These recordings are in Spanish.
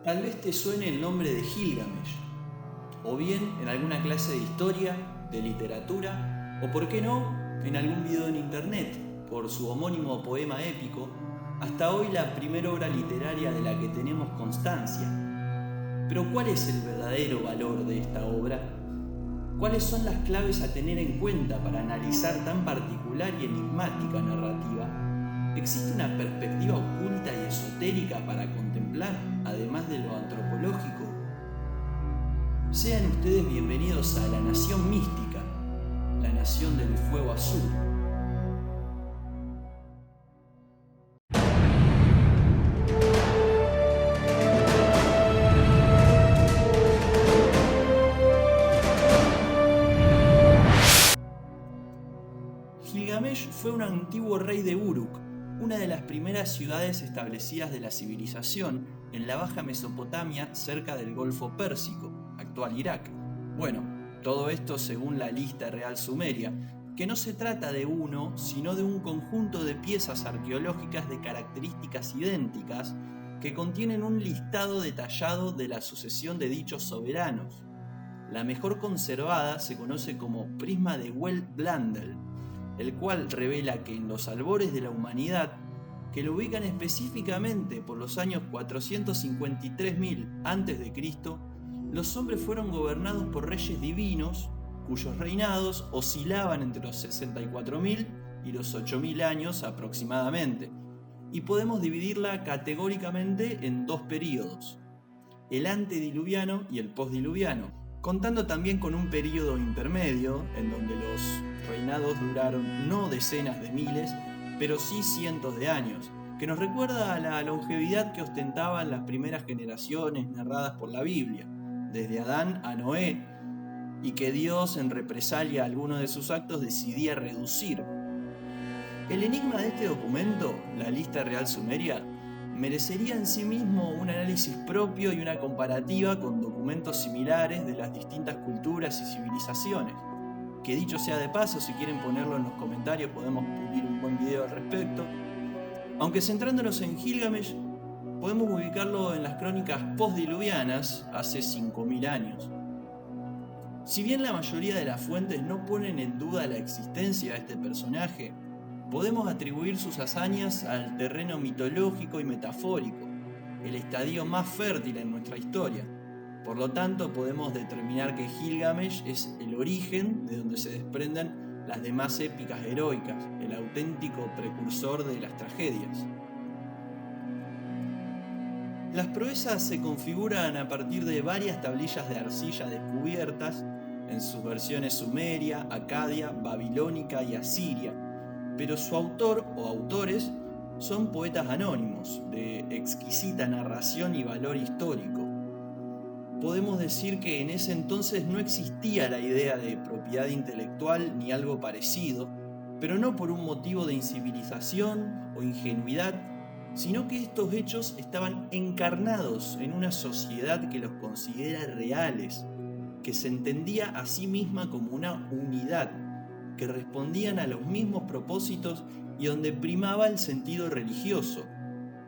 Tal vez te suene el nombre de Gilgamesh, o bien en alguna clase de historia, de literatura, o por qué no, en algún video en internet, por su homónimo poema épico, hasta hoy la primera obra literaria de la que tenemos constancia. Pero ¿cuál es el verdadero valor de esta obra? ¿Cuáles son las claves a tener en cuenta para analizar tan particular y enigmática narrativa? ¿Existe una perspectiva oculta y esotérica para contemplar, además de lo antropológico? Sean ustedes bienvenidos a la Nación Mística, la Nación del Fuego Azul. Gilgamesh fue un antiguo rey de Uruk, una de las primeras ciudades establecidas de la civilización en la Baja Mesopotamia cerca del Golfo Pérsico, actual Irak. Bueno, todo esto según la lista real sumeria, que no se trata de uno, sino de un conjunto de piezas arqueológicas de características idénticas que contienen un listado detallado de la sucesión de dichos soberanos. La mejor conservada se conoce como Prisma de Well-Blandel, el cual revela que en los albores de la humanidad, que lo ubican específicamente por los años 453.000 a.C., los hombres fueron gobernados por reyes divinos, cuyos reinados oscilaban entre los 64.000 y los 8.000 años aproximadamente, y podemos dividirla categóricamente en dos períodos, el antediluviano y el postdiluviano, contando también con un período intermedio en donde los reinados duraron no decenas de miles, pero sí cientos de años, que nos recuerda a la longevidad que ostentaban las primeras generaciones narradas por la Biblia, desde Adán a Noé, y que Dios, en represalia a alguno de sus actos, decidía reducir. El enigma de este documento, la lista real sumeria, merecería en sí mismo un análisis propio y una comparativa con documentos similares de las distintas culturas y civilizaciones. Que dicho sea de paso, si quieren ponerlo en los comentarios podemos publicar un buen video al respecto. Aunque centrándonos en Gilgamesh, podemos ubicarlo en las crónicas postdiluvianas hace 5.000 años. Si bien la mayoría de las fuentes no ponen en duda la existencia de este personaje, podemos atribuir sus hazañas al terreno mitológico y metafórico, el estadio más fértil en nuestra historia. Por lo tanto, podemos determinar que Gilgamesh es el origen de donde se desprenden las demás épicas heroicas, el auténtico precursor de las tragedias. Las proezas se configuran a partir de varias tablillas de arcilla descubiertas en sus versiones sumeria, acadia, babilónica y asiria, pero su autor o autores son poetas anónimos, de exquisita narración y valor histórico. Podemos decir que en ese entonces no existía la idea de propiedad intelectual ni algo parecido, pero no por un motivo de incivilización o ingenuidad, sino que estos hechos estaban encarnados en una sociedad que los considera reales, que se entendía a sí misma como una unidad, que respondían a los mismos propósitos y donde primaba el sentido religioso.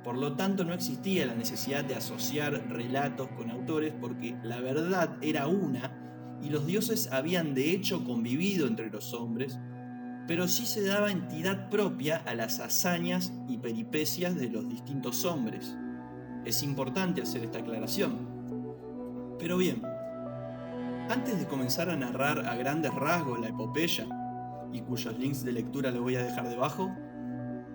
Por lo tanto, no existía la necesidad de asociar relatos con autores porque la verdad era una y los dioses habían de hecho convivido entre los hombres, pero sí se daba entidad propia a las hazañas y peripecias de los distintos hombres. Es importante hacer esta aclaración. Pero bien, antes de comenzar a narrar a grandes rasgos la epopeya, y cuyos links de lectura los voy a dejar debajo,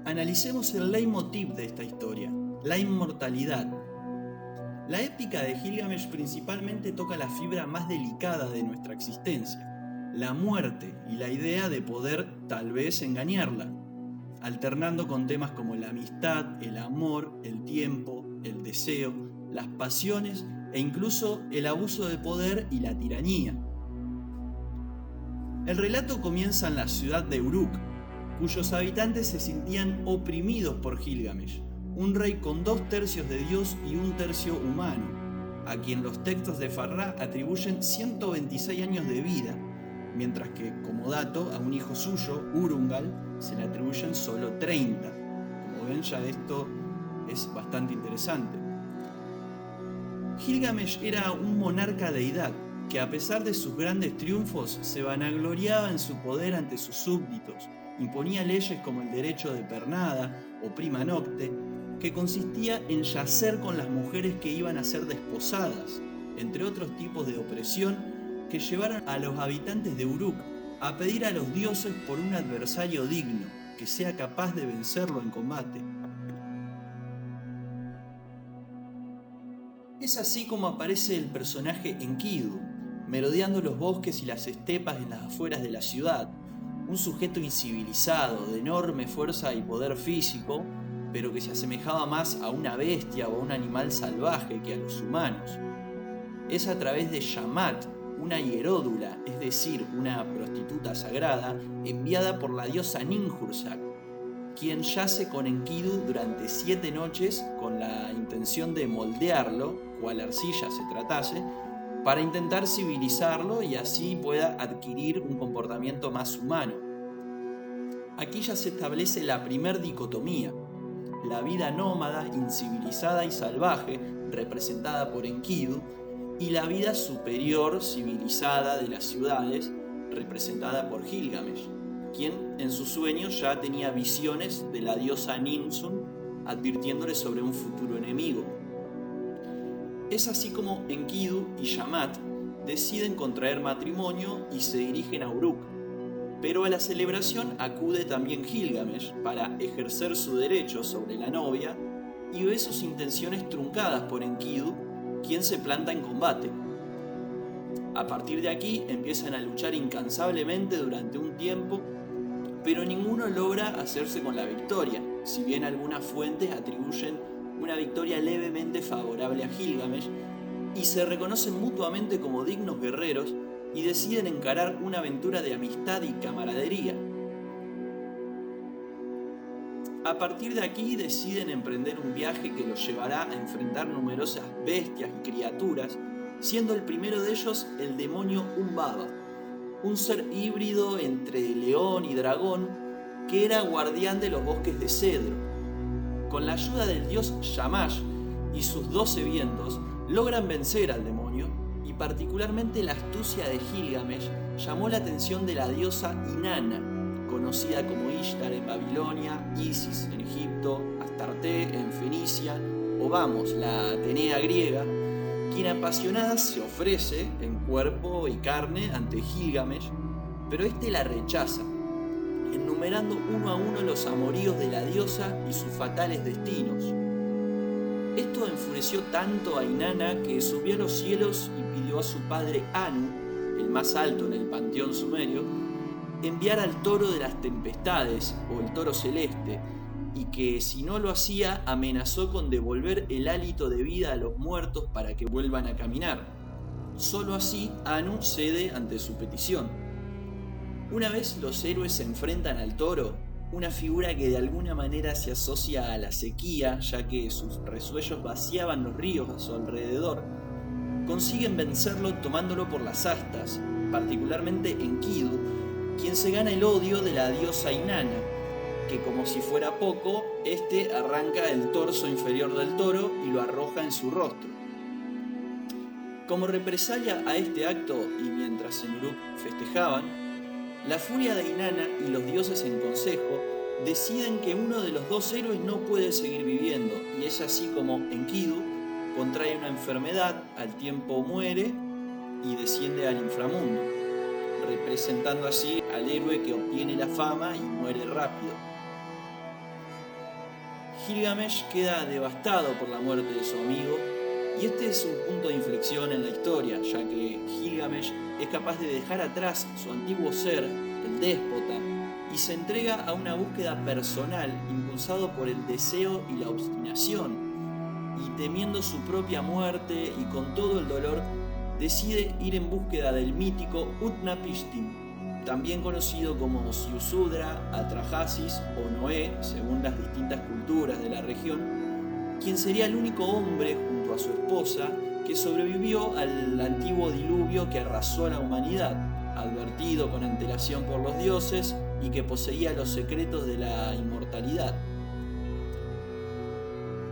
analicemos el leitmotiv de esta historia, la inmortalidad. La épica de Gilgamesh principalmente toca la fibra más delicada de nuestra existencia, la muerte y la idea de poder tal vez engañarla, alternando con temas como la amistad, el amor, el tiempo, el deseo, las pasiones e incluso el abuso de poder y la tiranía. El relato comienza en la ciudad de Uruk, cuyos habitantes se sentían oprimidos por Gilgamesh, un rey con 2/3 de Dios y 1/3 humano, a quien los textos de Farrá atribuyen 126 años de vida, mientras que, como dato, a un hijo suyo, Urungal, se le atribuyen solo 30. Como ven, ya esto es bastante interesante. Gilgamesh era un monarca deidad que, a pesar de sus grandes triunfos, se vanagloriaba en su poder ante sus súbditos. Imponía leyes como el derecho de pernada o prima nocte, que consistía en yacer con las mujeres que iban a ser desposadas, entre otros tipos de opresión que llevaron a los habitantes de Uruk a pedir a los dioses por un adversario digno, que sea capaz de vencerlo en combate. Es así como aparece el personaje Enkidu, merodeando los bosques y las estepas en las afueras de la ciudad, un sujeto incivilizado, de enorme fuerza y poder físico, pero que se asemejaba más a una bestia o a un animal salvaje que a los humanos. Es a través de Shamat, una hieródula, es decir, una prostituta sagrada, enviada por la diosa Ninhursag, quien yace con Enkidu durante 7 noches con la intención de moldearlo, cual arcilla se tratase, para intentar civilizarlo y así pueda adquirir un comportamiento más humano. Aquí ya se establece la primer dicotomía: la vida nómada, incivilizada y salvaje, representada por Enkidu, y la vida superior, civilizada de las ciudades, representada por Gilgamesh, quien en sus sueños ya tenía visiones de la diosa Ninsun, advirtiéndole sobre un futuro enemigo. Es así como Enkidu y Shamat deciden contraer matrimonio y se dirigen a Uruk, pero a la celebración acude también Gilgamesh para ejercer su derecho sobre la novia y ve sus intenciones truncadas por Enkidu, quien se planta en combate. A partir de aquí empiezan a luchar incansablemente durante un tiempo, pero ninguno logra hacerse con la victoria, si bien algunas fuentes atribuyen una victoria levemente favorable a Gilgamesh, y se reconocen mutuamente como dignos guerreros y deciden encarar una aventura de amistad y camaradería. A partir de aquí deciden emprender un viaje que los llevará a enfrentar numerosas bestias y criaturas, siendo el primero de ellos el demonio Umbaba, un ser híbrido entre león y dragón que era guardián de los bosques de cedro. Con la ayuda del dios Shamash y sus 12 vientos, logran vencer al demonio, y particularmente la astucia de Gilgamesh llamó la atención de la diosa Inanna, conocida como Ishtar en Babilonia, Isis en Egipto, Astarte en Fenicia, o Vamos, la Atenea griega, quien apasionada se ofrece en cuerpo y carne ante Gilgamesh, pero este la rechaza, enumerando uno a uno los amoríos de la diosa y sus fatales destinos. Esto enfureció tanto a Inanna que subió a los cielos y pidió a su padre Anu, el más alto en el panteón sumerio, enviar al toro de las tempestades, o el toro celeste, y que si no lo hacía amenazó con devolver el hálito de vida a los muertos para que vuelvan a caminar. Solo así Anu cede ante su petición. Una vez los héroes se enfrentan al toro, una figura que de alguna manera se asocia a la sequía, ya que sus resuellos vaciaban los ríos a su alrededor, consiguen vencerlo tomándolo por las astas, particularmente Enkidu, quien se gana el odio de la diosa Inanna, que como si fuera poco, este arranca el torso inferior del toro y lo arroja en su rostro. Como represalia a este acto, y mientras en Uruk festejaban, la furia de Inanna y los dioses en consejo deciden que uno de los 2 héroes no puede seguir viviendo, y es así como Enkidu contrae una enfermedad, al tiempo muere y desciende al inframundo, representando así al héroe que obtiene la fama y muere rápido. Gilgamesh queda devastado por la muerte de su amigo, y este es un punto de inflexión en la historia, ya que Gilgamesh es capaz de dejar atrás su antiguo ser, el déspota, y se entrega a una búsqueda personal impulsado por el deseo y la obstinación, y temiendo su propia muerte y con todo el dolor, decide ir en búsqueda del mítico Utnapishtim, también conocido como Ziusudra, Atrahasis o Noé, según las distintas culturas de la región, quien sería el único hombre junto a su esposa que sobrevivió al antiguo diluvio que arrasó a la humanidad, advertido con antelación por los dioses y que poseía los secretos de la inmortalidad.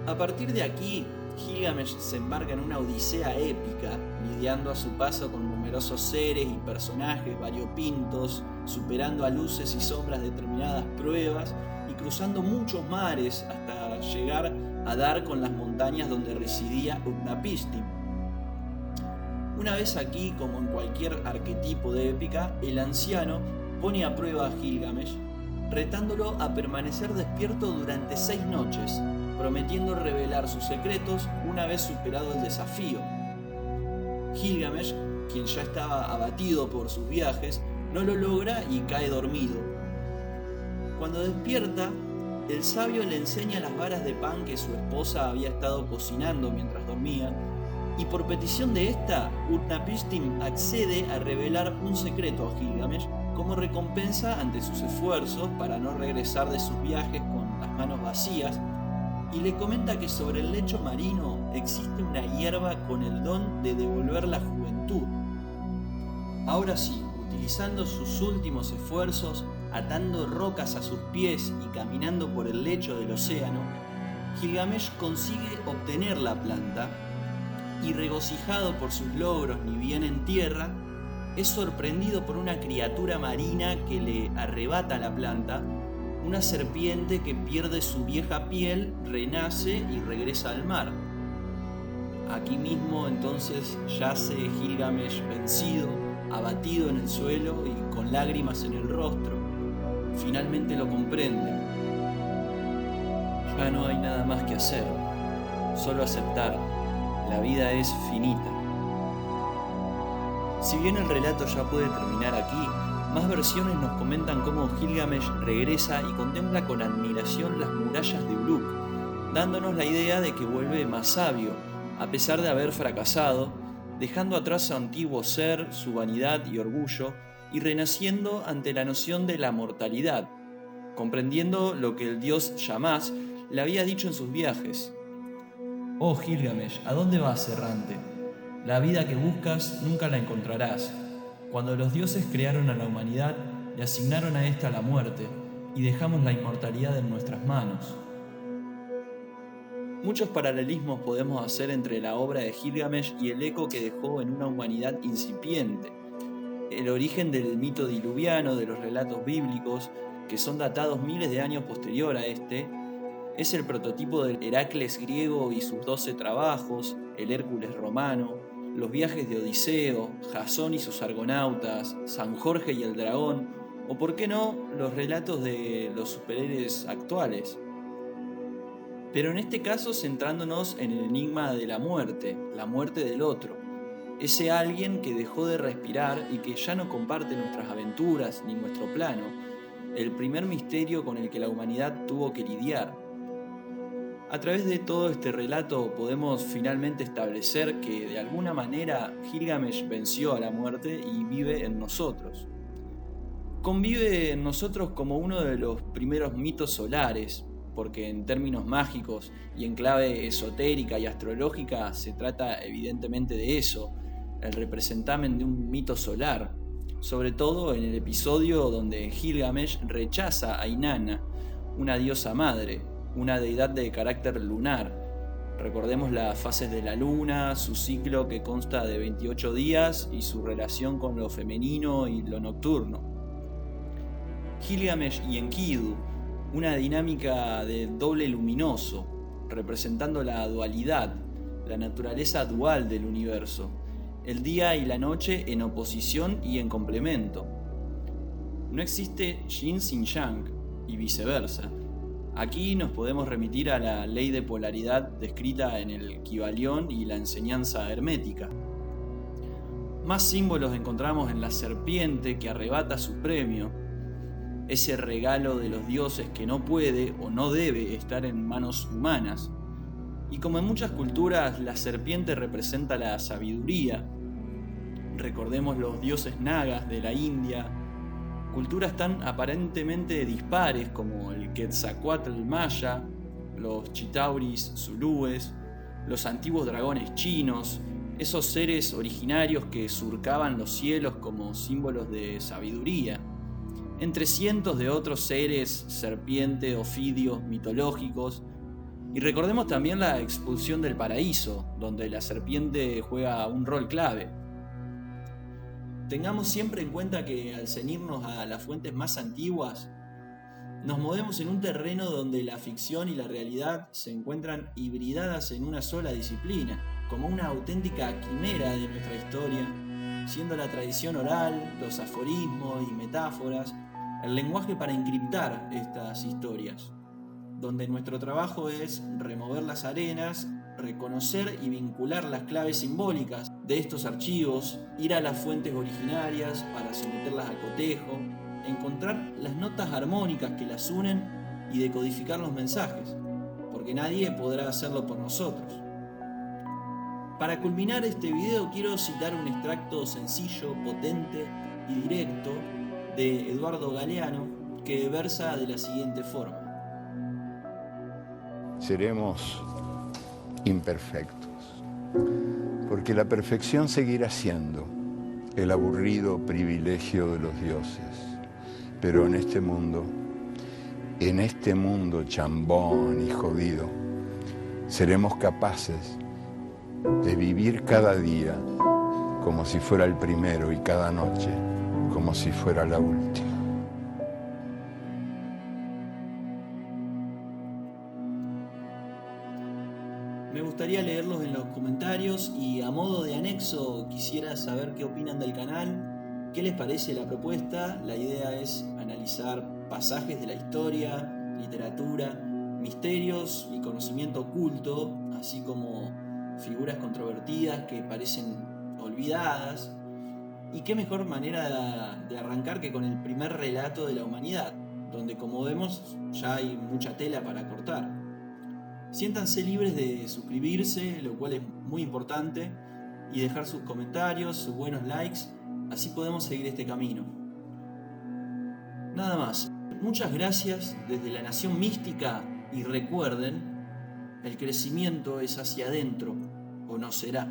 A partir de aquí, Gilgamesh se embarca en una odisea épica, lidiando a su paso con numerosos seres y personajes variopintos, superando a luces y sombras determinadas pruebas y cruzando muchos mares hasta llegar a dar con las montañas donde residía Utnapishtim. Una vez aquí, como en cualquier arquetipo de épica, el anciano pone a prueba a Gilgamesh, retándolo a permanecer despierto durante 6 noches, prometiendo revelar sus secretos una vez superado el desafío. Gilgamesh, quien ya estaba abatido por sus viajes, no lo logra y cae dormido. Cuando despierta, el sabio le enseña las varas de pan que su esposa había estado cocinando mientras dormía, y por petición de esta, Utnapishtim accede a revelar un secreto a Gilgamesh como recompensa ante sus esfuerzos para no regresar de sus viajes con las manos vacías, y le comenta que sobre el lecho marino existe una hierba con el don de devolver la juventud. Ahora sí, utilizando sus últimos esfuerzos, atando rocas a sus pies y caminando por el lecho del océano, Gilgamesh consigue obtener la planta y, regocijado por sus logros ni bien en tierra, es sorprendido por una criatura marina que le arrebata la planta, una serpiente que pierde su vieja piel, renace y regresa al mar. Aquí mismo entonces yace Gilgamesh vencido, abatido en el suelo y con lágrimas en el rostro. Finalmente lo comprende. Ya no hay nada más que hacer, solo aceptar. La vida es finita. Si bien el relato ya puede terminar aquí, más versiones nos comentan cómo Gilgamesh regresa y contempla con admiración las murallas de Uruk, dándonos la idea de que vuelve más sabio, a pesar de haber fracasado, dejando atrás su antiguo ser, su vanidad y orgullo, y renaciendo ante la noción de la mortalidad, comprendiendo lo que el dios Shamash le había dicho en sus viajes. Oh Gilgamesh, ¿a dónde vas, errante? La vida que buscas nunca la encontrarás. Cuando los dioses crearon a la humanidad, le asignaron a esta la muerte, y dejamos la inmortalidad en nuestras manos. Muchos paralelismos podemos hacer entre la obra de Gilgamesh y el eco que dejó en una humanidad incipiente. El origen del mito diluviano, de los relatos bíblicos, que son datados miles de años posterior a este, es el prototipo del Heracles griego y sus 12 trabajos, el Hércules romano, los viajes de Odiseo, Jasón y sus argonautas, San Jorge y el dragón, o por qué no, los relatos de los superhéroes actuales. Pero en este caso centrándonos en el enigma de la muerte del otro, ese alguien que dejó de respirar y que ya no comparte nuestras aventuras ni nuestro plano, el primer misterio con el que la humanidad tuvo que lidiar. A través de todo este relato podemos finalmente establecer que de alguna manera Gilgamesh venció a la muerte y vive en nosotros. Convive en nosotros como uno de los primeros mitos solares, porque en términos mágicos y en clave esotérica y astrológica se trata evidentemente de eso, el representamen de un mito solar, sobre todo en el episodio donde Gilgamesh rechaza a Inanna, una diosa madre, una deidad de carácter lunar. Recordemos las fases de la luna, su ciclo que consta de 28 días y su relación con lo femenino y lo nocturno. Gilgamesh y Enkidu, una dinámica de doble luminoso, representando la dualidad, la naturaleza dual del universo, el día y la noche en oposición y en complemento. No existe yin sin yang y viceversa. Aquí nos podemos remitir a la ley de polaridad descrita en el Kybalión y la enseñanza hermética. Más símbolos encontramos en la serpiente que arrebata su premio, ese regalo de los dioses que no puede o no debe estar en manos humanas. Y como en muchas culturas, la serpiente representa la sabiduría. Recordemos los dioses nagas de la India, culturas tan aparentemente dispares como el Quetzalcóatl maya, los chitauris zulúes, los antiguos dragones chinos, esos seres originarios que surcaban los cielos como símbolos de sabiduría, entre cientos de otros seres serpiente, ofidios, mitológicos, Y recordemos también la expulsión del paraíso, donde la serpiente juega un rol clave. Tengamos siempre en cuenta que al ceñirnos a las fuentes más antiguas, nos movemos en un terreno donde la ficción y la realidad se encuentran hibridadas en una sola disciplina, como una auténtica quimera de nuestra historia, siendo la tradición oral, los aforismos y metáforas, el lenguaje para encriptar estas historias, donde nuestro trabajo es remover las arenas, reconocer y vincular las claves simbólicas de estos archivos, ir a las fuentes originarias para someterlas a cotejo, encontrar las notas armónicas que las unen y decodificar los mensajes, porque nadie podrá hacerlo por nosotros. Para culminar este video quiero citar un extracto sencillo, potente y directo de Eduardo Galeano que versa de la siguiente forma. Seremos imperfectos, porque la perfección seguirá siendo el aburrido privilegio de los dioses. Pero en este mundo chambón y jodido, seremos capaces de vivir cada día como si fuera el primero y cada noche como si fuera la última. Me gustaría leerlos en los comentarios y a modo de anexo quisiera saber qué opinan del canal, qué les parece la propuesta. La idea es analizar pasajes de la historia, literatura, misterios y conocimiento oculto, así como figuras controvertidas que parecen olvidadas. Y qué mejor manera de arrancar que con el primer relato de la humanidad, donde como vemos ya hay mucha tela para cortar. Siéntanse libres de suscribirse, lo cual es muy importante, y dejar sus comentarios, sus buenos likes, así podemos seguir este camino. Nada más. Muchas gracias desde la Nación Mística y recuerden, el crecimiento es hacia adentro, o no será.